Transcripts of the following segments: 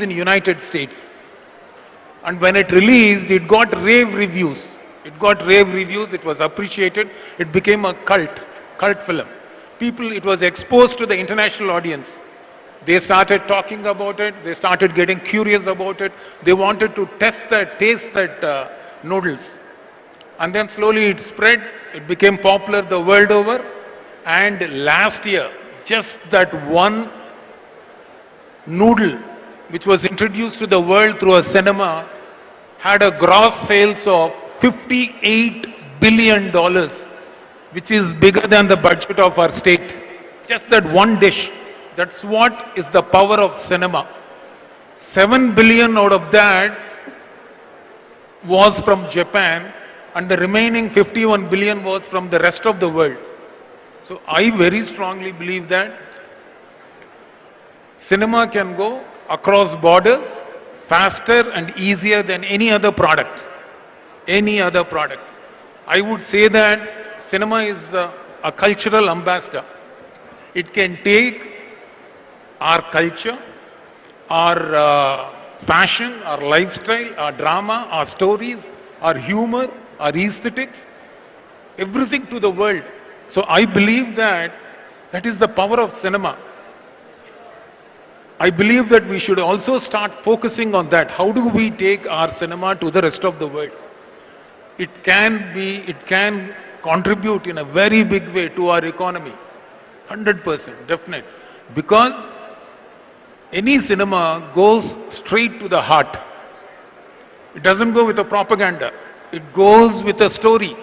in United States. And when it released, it got rave reviews. It got rave reviews, it was appreciated, it became a cult film. People, it was exposed to the international audience. They started talking about it, they started getting curious about it, they wanted to taste that noodles. And then slowly it spread, it became popular the world over. And last year, just that one noodle which was introduced to the world through a cinema had a gross sales of $58 billion, which is bigger than the budget of our state. Just that one dish. That's what is the power of cinema. 7 billion out of that was from Japan, and the remaining 51 billion was from the rest of the world. So I very strongly believe that cinema can go across borders faster and easier than any other product. Any other product. I would say that cinema is a cultural ambassador. It can take our culture, our fashion, our lifestyle, our drama, our stories, our humor, our aesthetics, everything to the world. So I believe that that is the power of cinema. I believe that we should also start focusing on that. How do we take our cinema to the rest of the world? It can contribute in a very big way to our economy. 100%, definite. Because any cinema goes straight to the heart. It doesn't go with a propaganda. It goes with a story.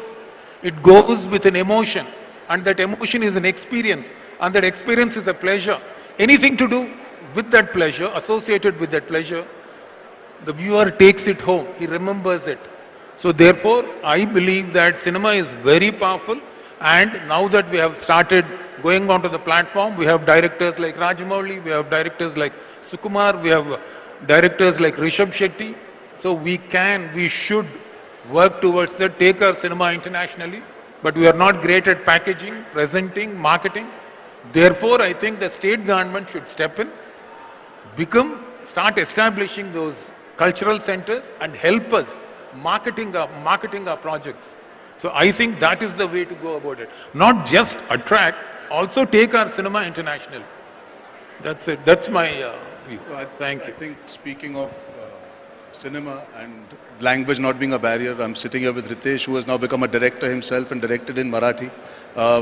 It goes with an emotion. And that emotion is an experience. And that experience is a pleasure. Anything to do with that pleasure, associated with that pleasure, the viewer takes it home. He remembers it. So therefore, I believe that cinema is very powerful. And now that we have started going onto the platform, we have directors like Rajamouli, we have directors like Sukumar, we have directors like Rishabh Shetty. So we should work towards that, take our cinema internationally. But we are not great at packaging, presenting, marketing. Therefore, I think the state government should step in, start establishing those cultural centers and help us marketing our projects. So I think that is the way to go about it. Not just attract, also take our cinema international. That's it. That's my view. Thank you. I think speaking of cinema and language not being a barrier, I'm sitting here with Ritesh, who has now become a director himself and directed in Marathi.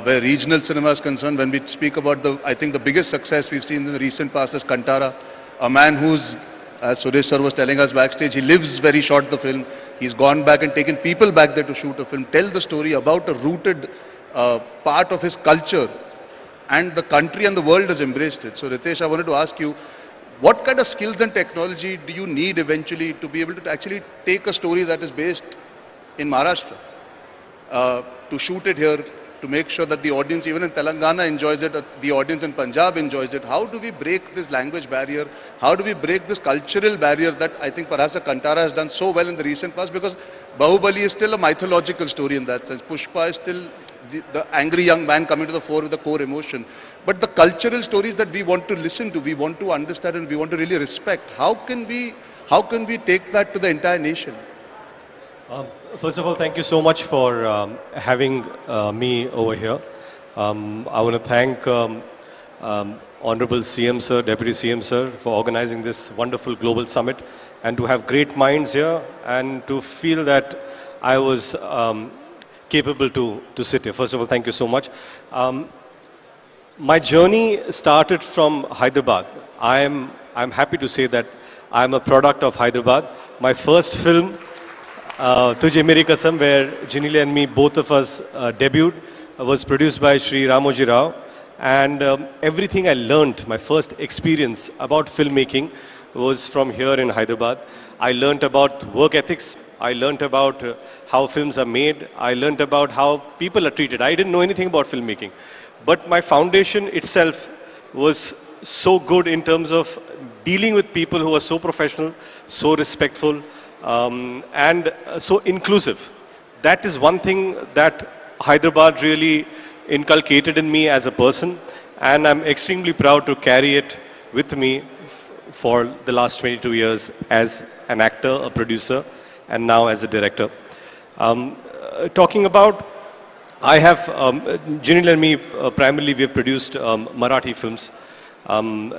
Where regional cinema is concerned, when we speak about I think the biggest success we've seen in the recent past is Kantara, a man who's, as Suresh sir was telling us backstage, he lives where he shot the film. He's gone back and taken people back there to shoot a film, tell the story about a rooted part of his culture, and the country and the world has embraced it. So Ritesh, I wanted to ask you, what kind of skills and technology do you need eventually to be able to actually take a story that is based in Maharashtra, to shoot it here, to make sure that the audience, even in Telangana, enjoys it, the audience in Punjab enjoys it? How do we break this language barrier? How do we break this cultural barrier that I think perhaps a Kantara has done so well in the recent past? Because Bahubali is still a mythological story in that sense. Pushpa is still the angry young man coming to the fore with the core emotion. But the cultural stories that we want to listen to, we want to understand, and we want to really respect, how can we take that to the entire nation? First of all, thank you so much for having me over here. I want to thank Honorable CM Sir, Deputy CM Sir, for organizing this wonderful global summit, and to have great minds here, and to feel that I was capable to sit here. First of all, thank you so much. My journey started from Hyderabad. I'm happy to say that I'm a product of Hyderabad. My first film, Tujhe Meri Kasam, where Jinile and me, both of us debuted, was produced by Shri Ramoji Rao. And everything I learned, my first experience about filmmaking, was from here in Hyderabad. I learned about work ethics. I learned about how films are made. I learned about how people are treated. I didn't know anything about filmmaking. But my foundation itself was so good in terms of dealing with people who are so professional, so respectful, and so inclusive. That is one thing that Hyderabad really inculcated in me as a person, and I'm extremely proud to carry it with me for the last 22 years as an actor, a producer, and now as a director. Talking about, I have, Jinil and me, primarily we have produced Marathi films.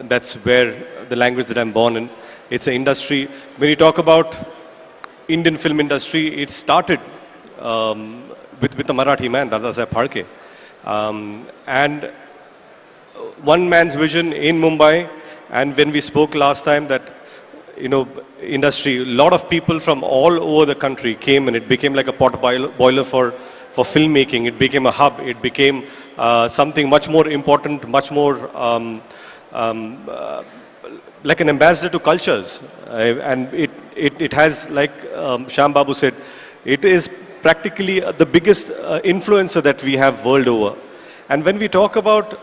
That's where the language that I'm born in. It's an industry. When you talk about Indian film industry, it started with a Marathi man, Dadasaheb Phalke. And one man's vision in Mumbai, and when we spoke last time that, industry, a lot of people from all over the country came and it became like a boiler for filmmaking. It became a hub. It became something much more important, much more like an ambassador to cultures. And it has, like Shyam Babu said, it is practically the biggest influencer that we have world over. And when we talk about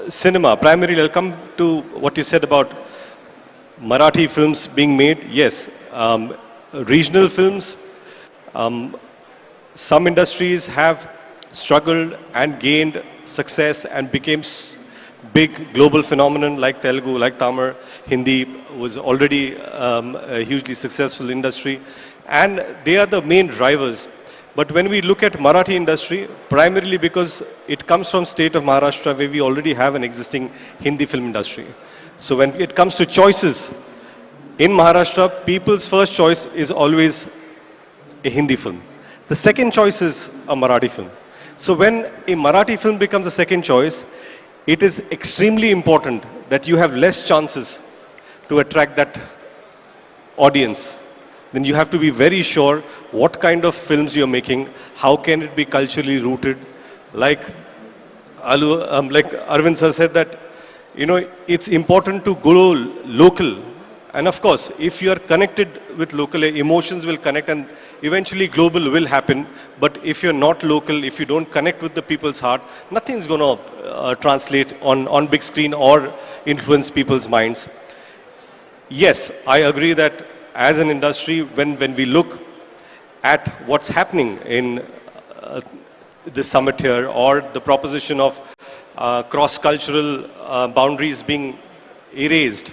cinema, primarily I'll come to what you said about Marathi films being made. Yes, regional films, some industries have struggled and gained success and became big global phenomenon like Telugu, like Tamil. Hindi was already a hugely successful industry, and they are the main drivers. But when we look at Marathi industry, primarily because it comes from state of Maharashtra where we already have an existing Hindi film industry. So when it comes to choices, in Maharashtra, people's first choice is always a Hindi film. The second choice is a Marathi film. So when a Marathi film becomes the second choice, it is extremely important that you have less chances to attract that audience. Then you have to be very sure what kind of films you're making, how can it be culturally rooted. Like Arvind sir said that, it's important to go local. And of course, if you are connected with local, emotions will connect and eventually global will happen. But if you're not local, if you don't connect with the people's heart, nothing's going to translate on big screen or influence people's minds. Yes, I agree that as an industry, when we look at what's happening in the summit here, or the proposition of cross-cultural boundaries being erased,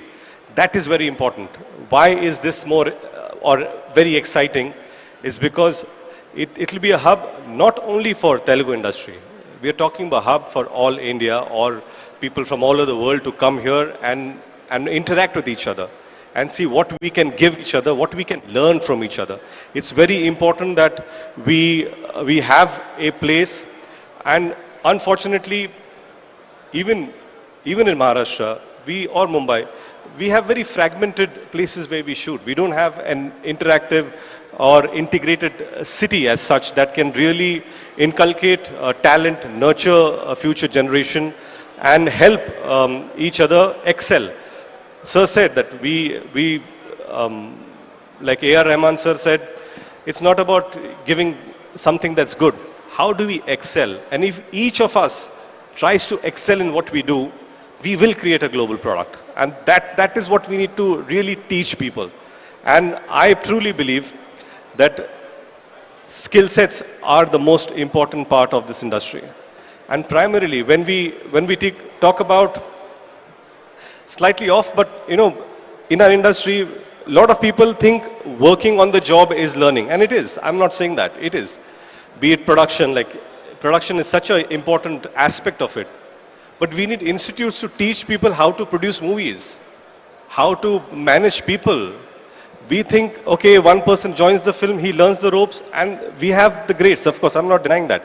that is very important. Why is this more or very exciting? Is because it will be a hub not only for Telugu industry. We are talking about a hub for all India or people from all over the world to come here and interact with each other and see what we can give each other, what we can learn from each other. It's very important that we have a place, and unfortunately, even in Maharashtra, or Mumbai, we have very fragmented places where we shoot. We don't have an interactive or integrated city as such that can really inculcate talent, nurture a future generation, and help each other excel. Sir said that like A.R. Rahman sir said, it's not about giving something that's good. How do we excel? And if each of us tries to excel in what we do, we will create a global product. And that is what we need to really teach people. And I truly believe that skill sets are the most important part of this industry. And primarily, when we talk about, slightly off, but in our industry, a lot of people think working on the job is learning, and it is. I'm not saying that, it is. Be it production, like production is such an important aspect of it. But we need institutes to teach people how to produce movies, how to manage people. We think, okay, one person joins the film, he learns the ropes, and we have the grades. Of course, I'm not denying that.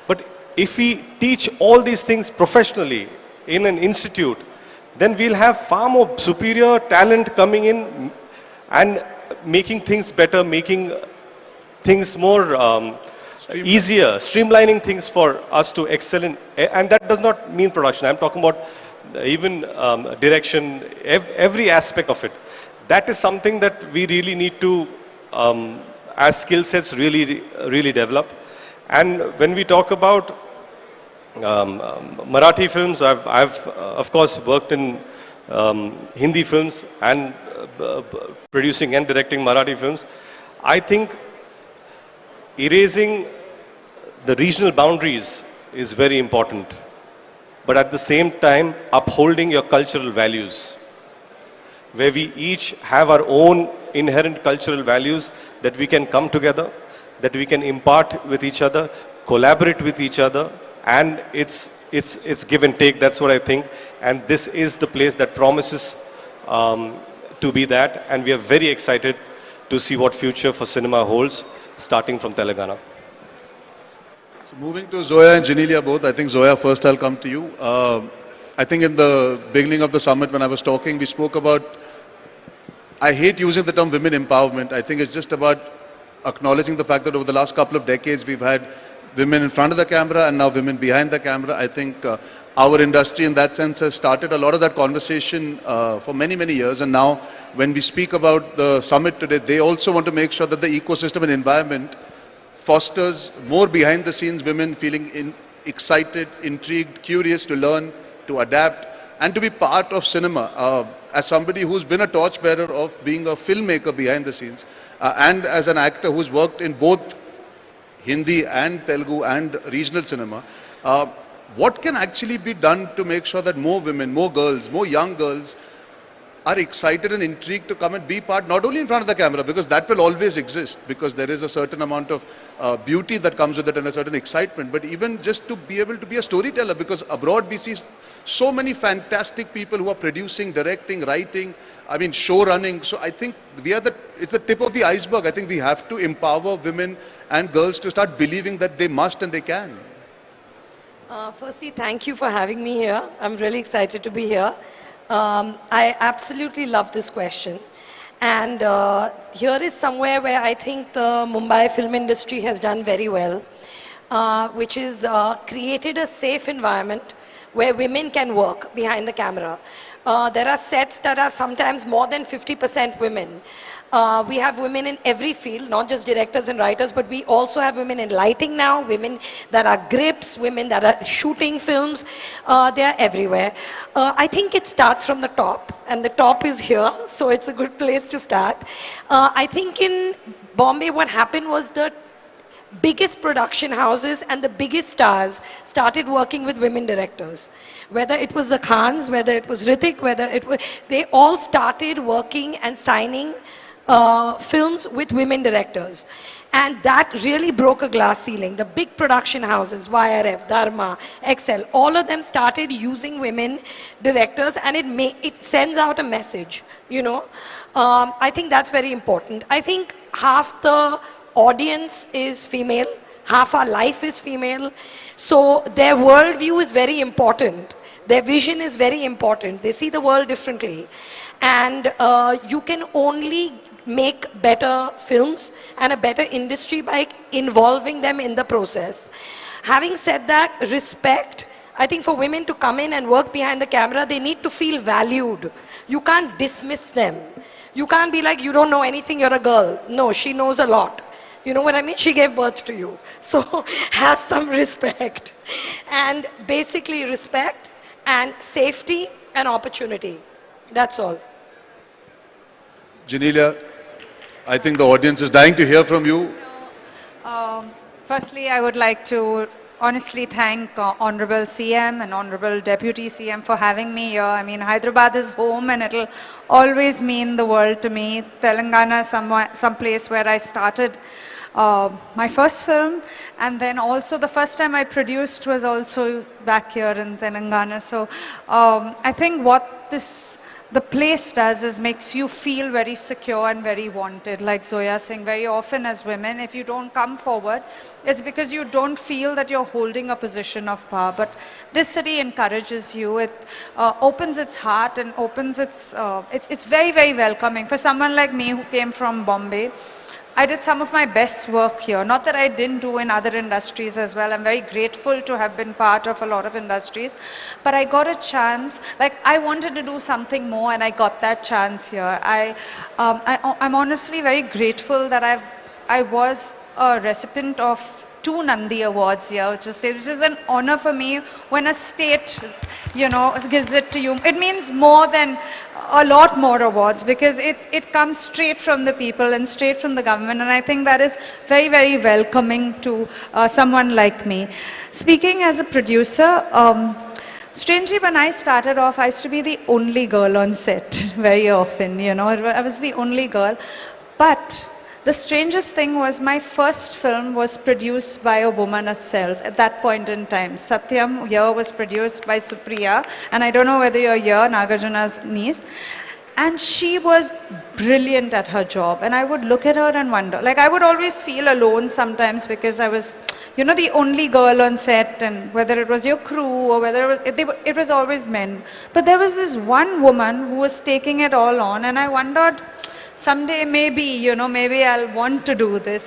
But if we teach all these things professionally in an institute, then we'll have far more superior talent coming in and making things better, making things more easier, streamlining things for us to excel in. And that does not mean production. I'm talking about even direction, every aspect of it. That is something that we really need to, as skill sets, really develop. And when we talk about Marathi films, I've of course worked in Hindi films and producing and directing Marathi films. I think erasing the regional boundaries is very important, but at the same time upholding your cultural values. where we each have our own inherent cultural values, that we can come together, that we can impart with each other, collaborate with each other, and it's give and take. That's what I think, and this is the place that promises to be that, and we are very excited to see what future for cinema holds, starting from Telangana. So moving to Zoya and Genelia both, I think Zoya first I'll come to you. I think in the beginning of the summit when I was talking, we spoke about, I hate using the term women empowerment. I think it's just about acknowledging the fact that over the last couple of decades we've had women in front of the camera and now women behind the camera. I think our industry in that sense has started a lot of that conversation for many, many years, and now when we speak about the summit today, they also want to make sure that the ecosystem and environment fosters more behind the scenes women feeling excited, intrigued, curious to learn, to adapt and to be part of cinema. As somebody who's been a torchbearer of being a filmmaker behind the scenes and as an actor who's worked in both Hindi and Telugu and regional cinema, what can actually be done to make sure that more women, more girls, more young girls are excited and intrigued to come and be part, not only in front of the camera, because that will always exist, because there is a certain amount of beauty that comes with it and a certain excitement, but even just to be able to be a storyteller, because abroad we see so many fantastic people who are producing, directing, writing, I mean show running. So I think it's the tip of the iceberg. I think we have to empower women and girls to start believing that they must and they can. Firstly, thank you for having me here. I'm really excited to be here. I absolutely love this question. And here is somewhere where I think the Mumbai film industry has done very well, which is created a safe environment where women can work behind the camera. There are sets that are sometimes more than 50% women. We have women in every field, not just directors and writers, but we also have women in lighting now, women that are grips, women that are shooting films. They are everywhere. I think it starts from the top, and the top is here, so it's a good place to start. I think in Bombay what happened was the biggest production houses and the biggest stars started working with women directors. Whether it was the Khans, whether it was Hrithik, they all started working and signing films with women directors. And that really broke a glass ceiling. The big production houses, YRF, Dharma, Excel, all of them started using women directors, and it sends out a message, you know. I think that's very important. I think half the audience is female, half our life is female, so their worldview is very important. Their vision is very important. They see the world differently. And you can only make better films and a better industry by involving them in the process. Having said that, respect. I think for women to come in and work behind the camera, they need to feel valued. You can't dismiss them. You can't be like, you don't know anything, you're a girl. No, she knows a lot. You know what I mean? She gave birth to you. So have some respect. And basically respect and safety and opportunity. That's all. Genelia, I think the audience is dying to hear from you. Firstly, I would like to honestly thank Honorable CM and Honorable Deputy CM for having me here. I mean, Hyderabad is home and it'll always mean the world to me. Telangana is some place where I started my first film, and then also the first time I produced was also back here in Telangana. So I think what the place does is makes you feel very secure and very wanted. Like Zoya saying, very often as women, if you don't come forward, it's because you don't feel that you're holding a position of power. But this city encourages you. It opens its heart and opens it's very, very welcoming. For someone like me who came from Bombay, I did some of my best work here. Not that I didn't do in other industries as well. I'm very grateful to have been part of a lot of industries. But I got a chance, like I wanted to do something more and I got that chance here. I'm honestly very grateful that I was a recipient of 2 Nandi Awards here, which is an honor for me when a state, you know, gives it to you. It means more than a lot more awards because it comes straight from the people and straight from the government, and I think that is very, very welcoming to someone like me. Speaking as a producer, strangely, when I started off, I used to be the only girl on set very often, you know, I was the only girl. But the strangest thing was my first film was produced by a woman herself at that point in time. Satyam here was produced by Supriya, and I don't know whether you're here, Nagarjuna's niece. And she was brilliant at her job. And I would look at her and wonder, like I would always feel alone sometimes because I was, you know, the only girl on set, and whether it was your crew or whether it was always men. But there was this one woman who was taking it all on, and I wondered, someday maybe, you know, maybe I'll want to do this.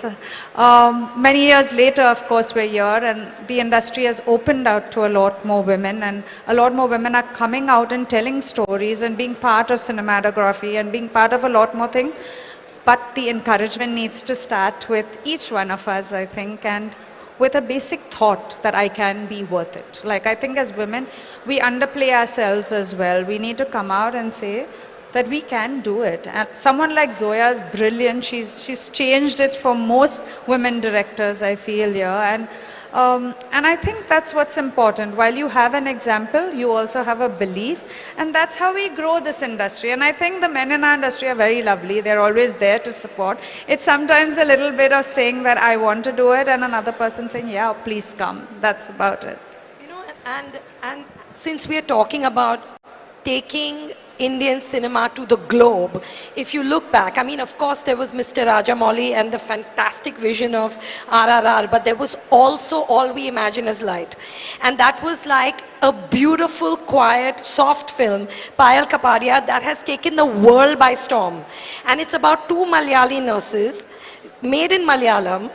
Many years later, of course, we're here, and the industry has opened out to a lot more women, and a lot more women are coming out and telling stories and being part of cinematography and being part of a lot more things. But the encouragement needs to start with each one of us, I think, and with a basic thought that I can be worth it. Like, I think as women, we underplay ourselves as well. We need to come out and say that we can do it. And someone like Zoya is brilliant. She's changed it for most women directors, I feel, yeah. And I think that's what's important. While you have an example, you also have a belief, and that's how we grow this industry. And I think the men in our industry are very lovely. They're always there to support. It's sometimes a little bit of saying that I want to do it, and another person saying, yeah, please come. That's about it. You know, and since we are talking about taking Indian cinema to the globe, if you look back, I mean, of course, there was Mr. Rajamouli and the fantastic vision of RRR, but there was also All We Imagine Is Light. And that was like a beautiful, quiet, soft film, Payal Kapadia, that has taken the world by storm. And it's about two Malayali nurses, made in Malayalam,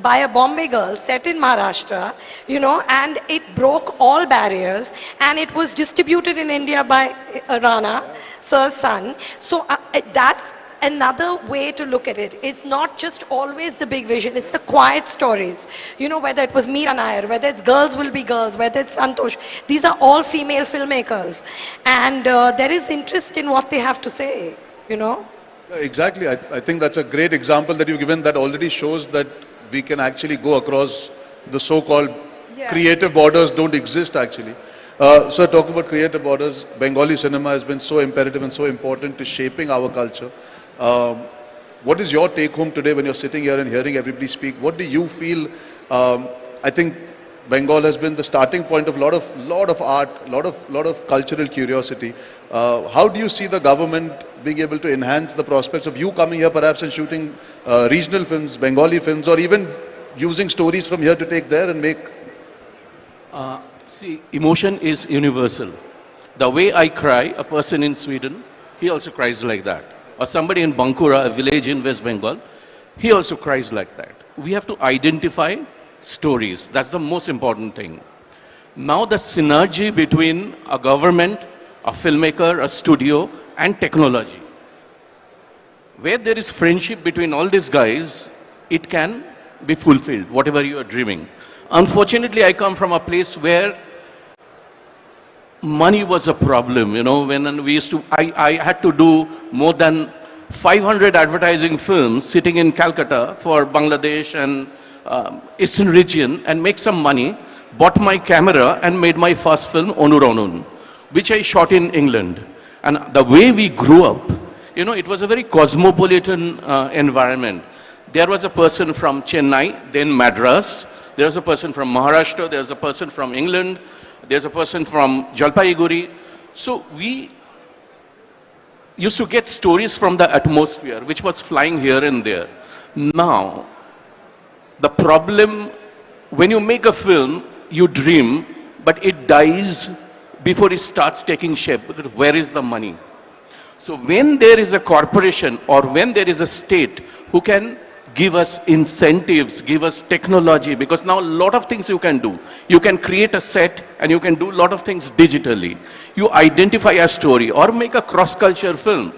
by a Bombay girl set in Maharashtra, you know, and it broke all barriers, and it was distributed in India by Rana, Sir's son. So that's another way to look at it. It's not just always the big vision, it's the quiet stories. You know, whether it was Meera Nair, whether it's Girls Will Be Girls, whether it's Santosh, these are all female filmmakers. And there is interest in what they have to say, you know. Exactly. I think that's a great example that you've given that already shows that we can actually go across the so-called creative borders don't exist actually. Sir, talking about creative borders, Bengali cinema has been so imperative and so important to shaping our culture. What is your take home today when you're sitting here and hearing everybody speak? What do you feel? I think Bengal has been the starting point of lot of art, lot of cultural curiosity. How do you see the government being able to enhance the prospects of you coming here perhaps and shooting regional films, Bengali films, or even using stories from here to take there and make? See, emotion is universal. The way I cry, a person in Sweden, he also cries like that. Or somebody in Bankura, a village in West Bengal, he also cries like that. We have to identify stories. That's the most important thing. Now the synergy between a government, a filmmaker, a studio, and technology. Where there is friendship between all these guys, it can be fulfilled, whatever you are dreaming. Unfortunately, I come from a place where money was a problem. You know, when we used to, I had to do more than 500 advertising films sitting in Calcutta for Bangladesh and Eastern region and make some money, bought my camera and made my first film, Onur Onun, which I shot in England. And the way we grew up, you know, it was a very cosmopolitan environment. There was a person from Chennai, then Madras. There was a person from Maharashtra. There was a person from England. There's a person from Jalpaiguri. So we used to get stories from the atmosphere, which was flying here and there. Now, the problem, when you make a film, you dream, but it dies before it starts taking shape. Where is the money? So when there is a corporation or when there is a state who can give us incentives, give us technology, because now a lot of things you can do. You can create a set and you can do a lot of things digitally. You identify a story or make a cross-culture film.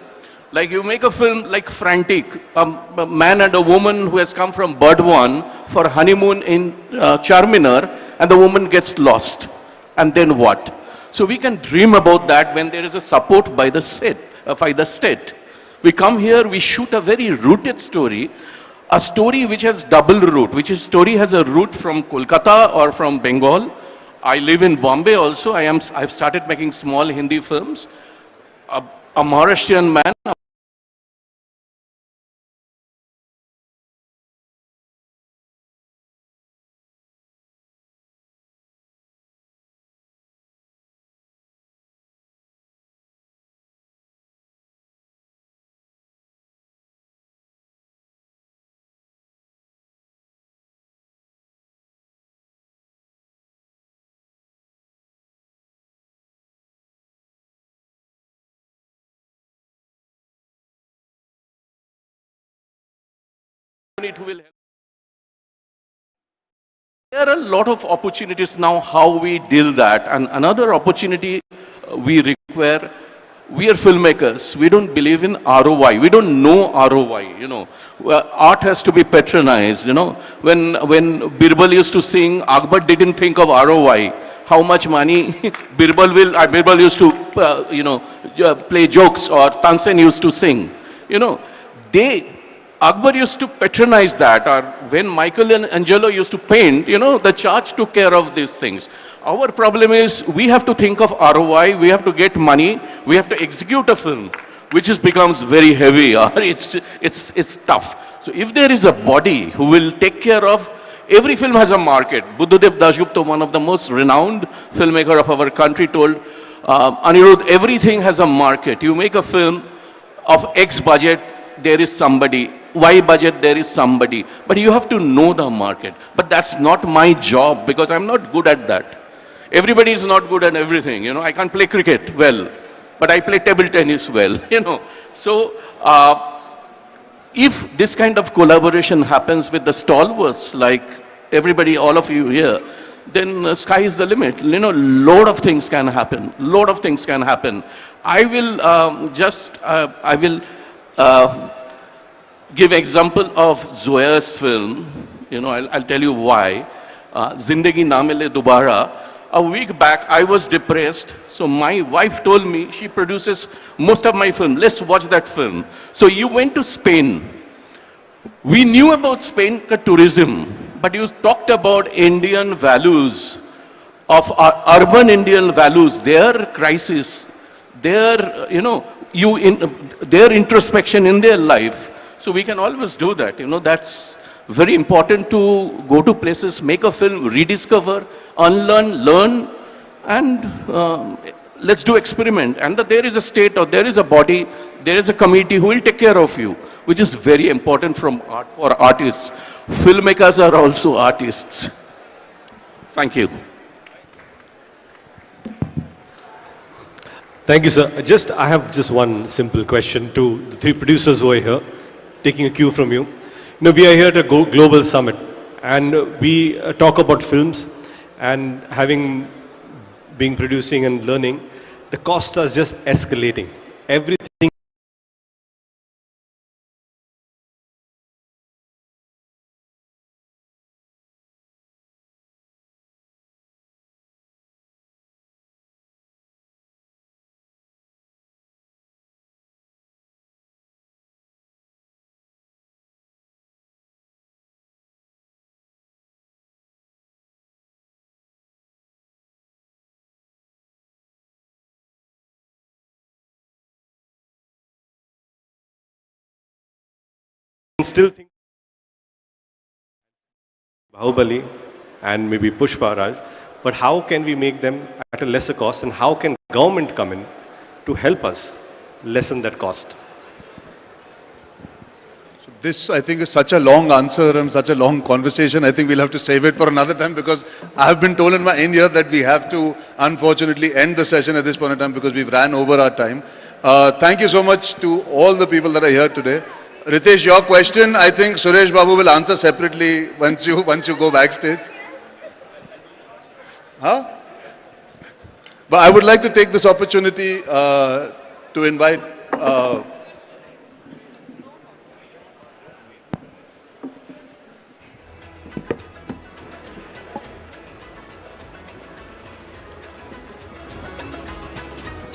Like you make a film like Frantic, a man and a woman who has come from Burdwan for honeymoon in Charminar, and the woman gets lost. And then what? So we can dream about that when there is a support by the state. We come here, we shoot a very rooted story, a story which has double root, which is story has a root from Kolkata or from Bengal I live in Bombay also. I've started making small Hindi films. A Maharashtrian man, who will help. There are a lot of opportunities now how we deal that. And another opportunity we require, we are filmmakers. We don't believe in ROI. We don't know ROI. Art has to be patronized. When Birbal used to sing, Akbar didn't think of ROI. How much money Birbal used to, play jokes, or Tansen used to sing. Akbar used to patronize that, or when Michelangelo used to paint, the church took care of these things. Our problem is we have to think of ROI, we have to get money, we have to execute a film, which becomes very heavy, or it's tough. So if there is a body who will take care of, every film has a market. Buddhadev Dasgupta, one of the most renowned filmmaker of our country, told Anirudh, everything has a market. You make a film of X budget, there is somebody. Y budget, there is somebody. But you have to know the market. But that's not my job, because I'm not good at that. Everybody is not good at everything. I can't play cricket well, but I play table tennis well. So if this kind of collaboration happens with the stalwarts, like everybody, all of you here, then sky is the limit. Lot of things can happen. Lot of things can happen. I will give example of Zoya's film. I'll tell you why. Zindagi Na Mile Dobara. A week back, I was depressed. So my wife told me, she produces most of my film. Let's watch that film. So you went to Spain. We knew about Spain tourism, but you talked about Indian values, of urban Indian values, their crisis, their, their introspection in their life. So we can always do that. That's very important, to go to places, make a film, rediscover, unlearn, learn, and let's do experiment. And that there is a state, or there is a body, there is a committee who will take care of you, which is very important for artists. Filmmakers are also artists. Thank you. Thank you, sir. I have just one simple question to the three producers who are here, taking a cue from you. We are here at a global summit, and we talk about films, and being producing and learning, the costs are just escalating. Everything still think Bahubali and maybe Pushpa Raj, but how can we make them at a lesser cost, and how can government come in to help us lessen that cost? So this, I think, is such a long answer and such a long conversation. I think we'll have to save it for another time, because I have been told in my end here that we have to unfortunately end the session at this point in time, because we've ran over our time. Thank you so much to all the people that are here today. Ritesh, your question, I think Suresh Babu will answer separately once you go backstage. Huh? But I would like to take this opportunity to invite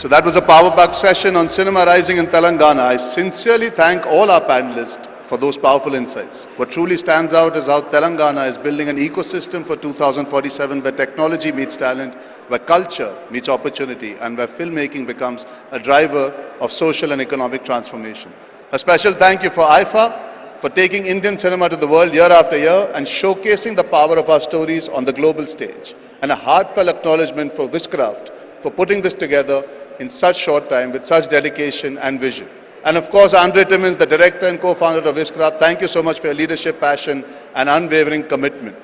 So that was a power pack session on cinema rising in Telangana. I sincerely thank all our panelists for those powerful insights. What truly stands out is how Telangana is building an ecosystem for 2047 where technology meets talent, where culture meets opportunity, and where filmmaking becomes a driver of social and economic transformation. A special thank you for IFA for taking Indian cinema to the world year after year and showcasing the power of our stories on the global stage. And a heartfelt acknowledgement for Wishcraft for putting this together in such short time with such dedication and vision. And of course, Andre Timmins, the director and co-founder of Wishcraft, thank you so much for your leadership, passion and unwavering commitment.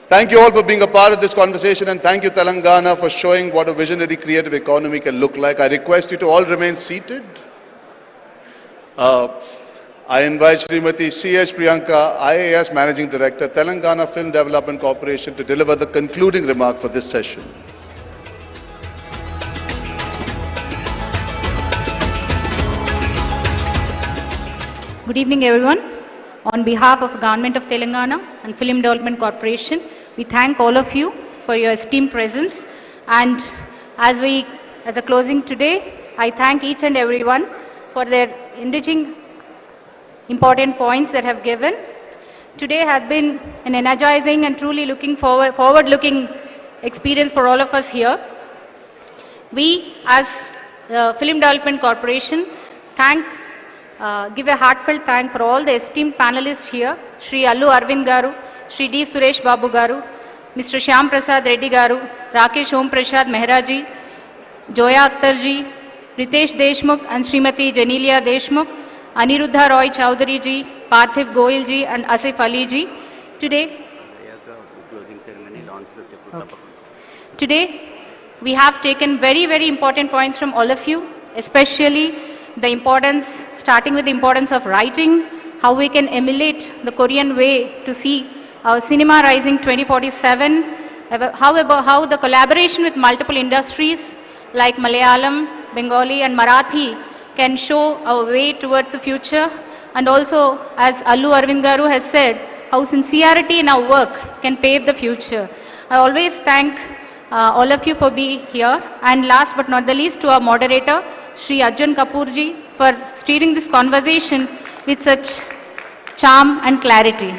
Thank you all for being a part of this conversation, and thank you Telangana for showing what a visionary creative economy can look like. I request you to all remain seated. I invite Srimati C.H. Priyanka, IAS Managing Director, Telangana Film Development Corporation, to deliver the concluding remark for this session. Good evening, everyone. On behalf of the Government of Telangana and Film Development Corporation, we thank all of you for your esteemed presence. And as a closing today, I thank each and everyone for their enriching, important points that have given. Today has been an energizing and truly forward-looking experience for all of us here. We, as the Film Development Corporation, give a heartfelt thank for all the esteemed panelists here, Shri Allu Arvind Garu, Shri D. Suresh Babu Garu, Mr. Shyam Prasad Reddy Garu, Rakesh Om Prasad Mehraji, Joya Akhtarji, Ritesh Deshmukh and Srimati Janelia Deshmukh, Aniruddha Roy Chowdhury ji, Parthiv Goyal ji and Asif Ali ji. Today, we have taken very, very important points from all of you, especially the importance, starting with the importance of writing, how we can emulate the Korean way to see our cinema rising 2047, how the collaboration with multiple industries like Malayalam, Bengali and Marathi can show our way towards the future, and also, as Allu Arvind Garu has said, how sincerity in our work can pave the future. I always thank all of you for being here, and last but not the least to our moderator, Shri Arjun Kapoor ji, for steering this conversation with such charm and clarity.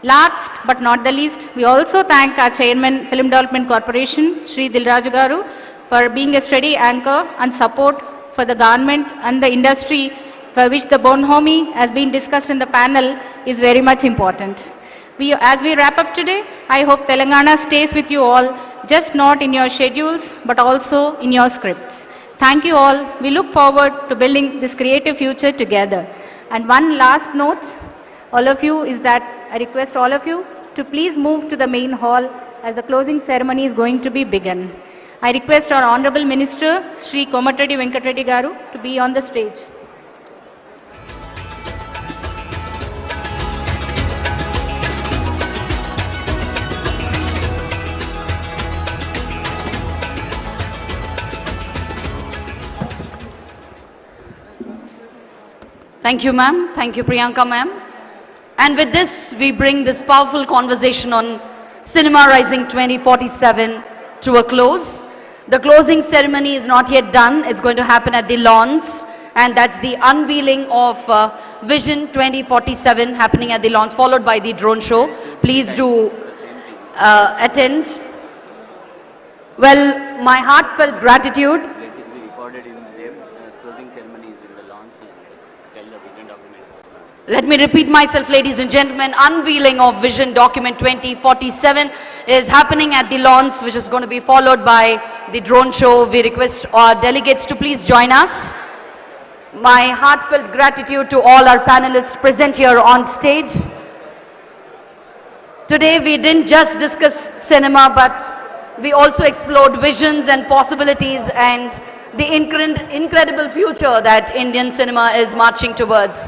Last but not the least, we also thank our Chairman, Film Development Corporation, Shri Dilraj Garu, for being a steady anchor and support for the government and the industry, for which the bonhomie, as been discussed in the panel, is very much important. As we wrap up today, I hope Telangana stays with you all, just not in your schedules, but also in your scripts. Thank you all. We look forward to building this creative future together. And one last note, all of you, is that I request all of you to please move to the main hall as the closing ceremony is going to be begun. I request our Honorable Minister, Shri Komatreddy Venkatreddy Garu, to be on the stage. Thank you, ma'am. Thank you, Priyanka, ma'am. And with this, we bring this powerful conversation on Cinema Rising 2047 to a close. The closing ceremony is not yet done. It's going to happen at the lawns, and that's the unveiling of Vision 2047 happening at the lawns, followed by the drone show. Please do attend. Well, my heartfelt gratitude. Let me repeat myself, ladies and gentlemen. Unveiling of Vision Document 2047 is happening at the lawns, which is going to be followed by the drone show. We request our delegates to please join us. My heartfelt gratitude to all our panelists present here on stage. Today we didn't just discuss cinema, but we also explored visions and possibilities and the incredible future that Indian cinema is marching towards.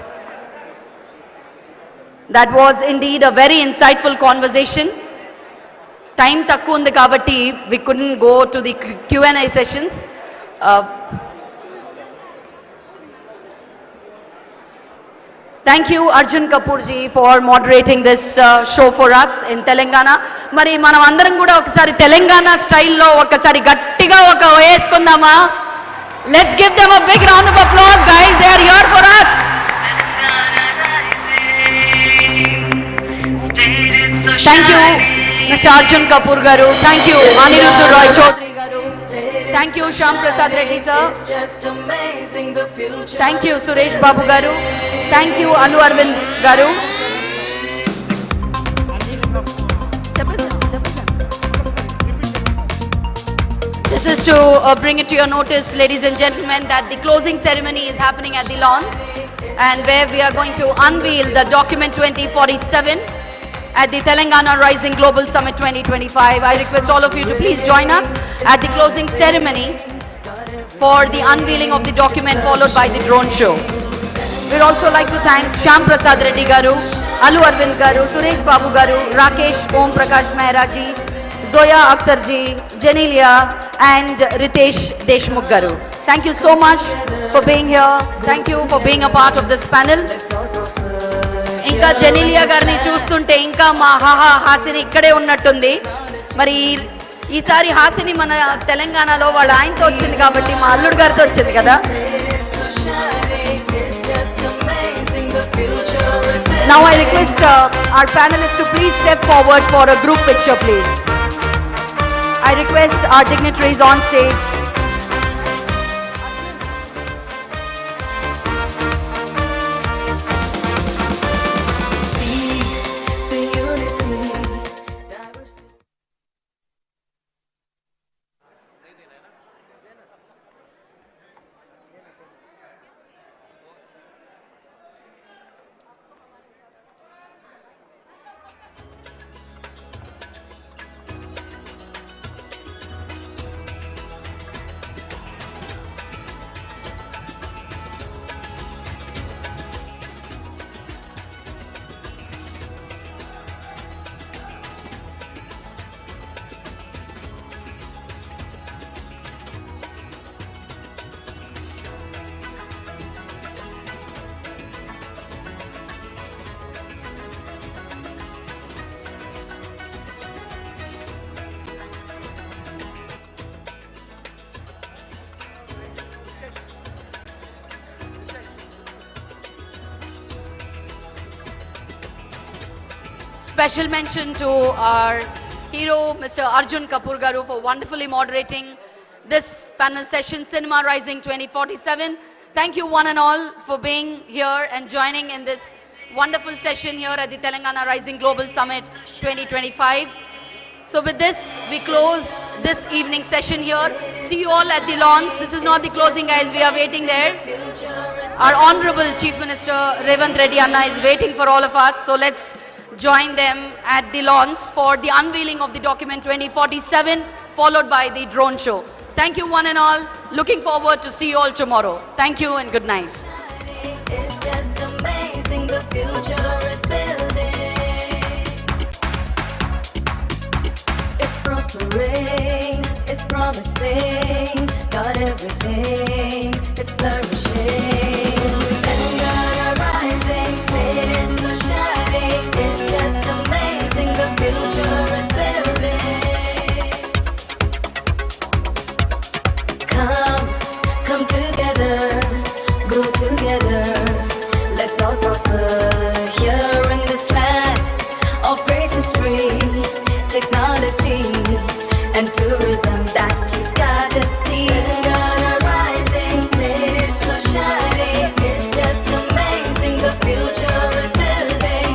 That was indeed a very insightful conversation. Time takku undi kabatti we couldn't go to the Q&A sessions. Thank you, Arjun Kapoor ji, for moderating this show for us in Telangana. Mari manam andaram kuda okasari Telangana style lo okasari gattiga oka veskundama. Let's give them a big round of applause, guys. They are here for us. Thank you, Mr. Arjun Kapoor Garu. Thank you, Aniruddha Roy Chaudhary Garu. Thank you, Shyam Prasad Reddy sir. Thank you, Suresh Babu Garu. Thank you, Alu Arvind Garu. This is to bring it to your notice, ladies and gentlemen, that the closing ceremony is happening at the lawn, and where we are going to unveil the document 2047 at the Telangana Rising Global Summit 2025. I request all of you to please join us at the closing ceremony for the unveiling of the document, followed by the drone show. We'd also like to thank Shyam Prasad Reddy Garu, Alu Arvind Garu, Suresh Babu Garu, Rakesh Om Prakash Mehra ji, Zoya Akhtar ji, Jenilia and Ritesh Deshmukh Garu. Thank you so much for being here. Thank you for being a part of this panel. ఇంకా జెనిలియా గారిని చూస్తుంటే ఇంకా మా హాసిని ఇక్కడే ఉన్నట్టుంది. మరి ఈసారి హాసిని మన తెలంగాణలో వాళ్ళ ఆయనతో వచ్చింది కాబట్టి మా అల్లుడు గారితో వచ్చింది కదా. Now I request our panelists to please step forward for a group picture, please. I request our dignitaries on stage. Special mention to our hero, Mr. Arjun Kapoor Garu, for wonderfully moderating this panel session, Cinema Rising 2047. Thank you one and all for being here and joining in this wonderful session here at the Telangana Rising Global Summit 2025. So with this, we close this evening session here. See you all at the lawns. This is not the closing, guys. We are waiting there. Our Honorable Chief Minister Revanth Reddy Anna is waiting for all of us. So let's join them at the lawns for the unveiling of the document 2047, followed by the drone show. Thank you one and all. Looking forward to see you all tomorrow. Thank you and good night. It's just amazing, the future is building. It's prospering, it's promising, got everything, it's flourishing. Telangana rising, it's so shining, it's just amazing, the future is building. Come together, go together, let's all prosper here in this land of great history, technology and tourism that you gotta see. Telangana rising, it's so shining, it's just amazing, the future is building.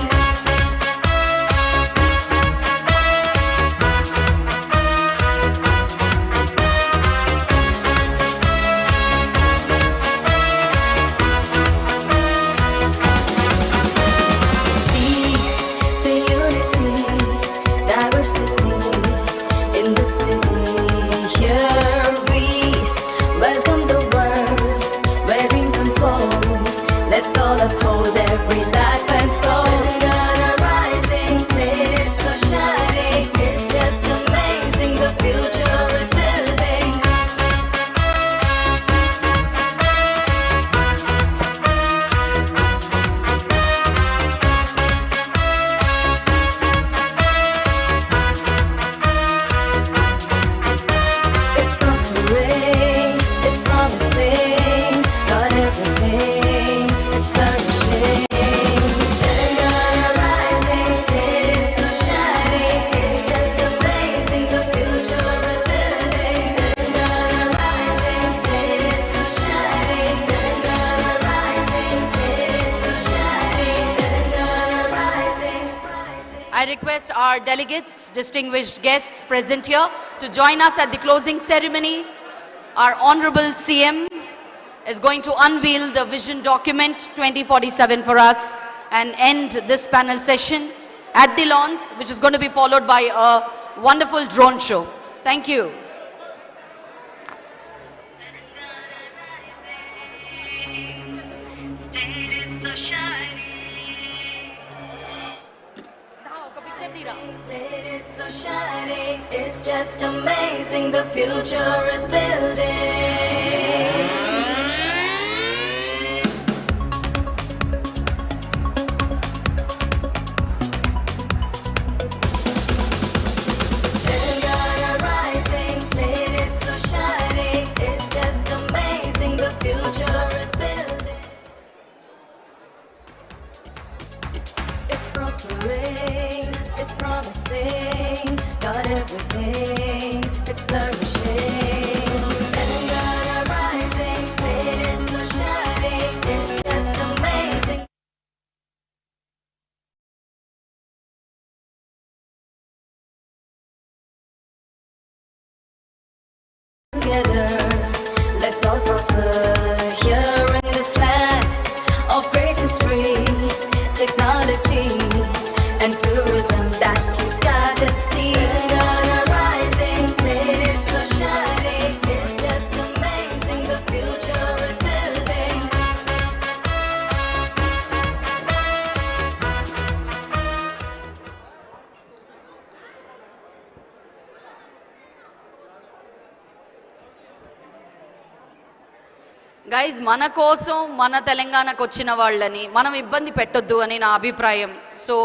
I request our delegates, distinguished guests present here to join us at the closing ceremony. Our Honorable CM is going to unveil the Vision Document 2047 for us and end this panel session at the lawns, which is going to be followed by a wonderful drone show. Thank you. It is so shiny, it's just amazing, the future is building. Telangana rising, it is so shiny, it's just amazing, the future is building. It's prospering, it's promising, got everything, it's flourishing. Telangana rising, it is so shiny, it's just amazing. Together, let's all prosper here in this land of great history, technology, and tourism that you gotta see. Telangana rising, it is so shiny, it's just amazing, the future is building. Guys, మన కోసం మన తెలంగాణకు వచ్చిన వాళ్ళని మనం ఇబ్బంది పెట్టొద్దు అని నా అభిప్రాయం. సో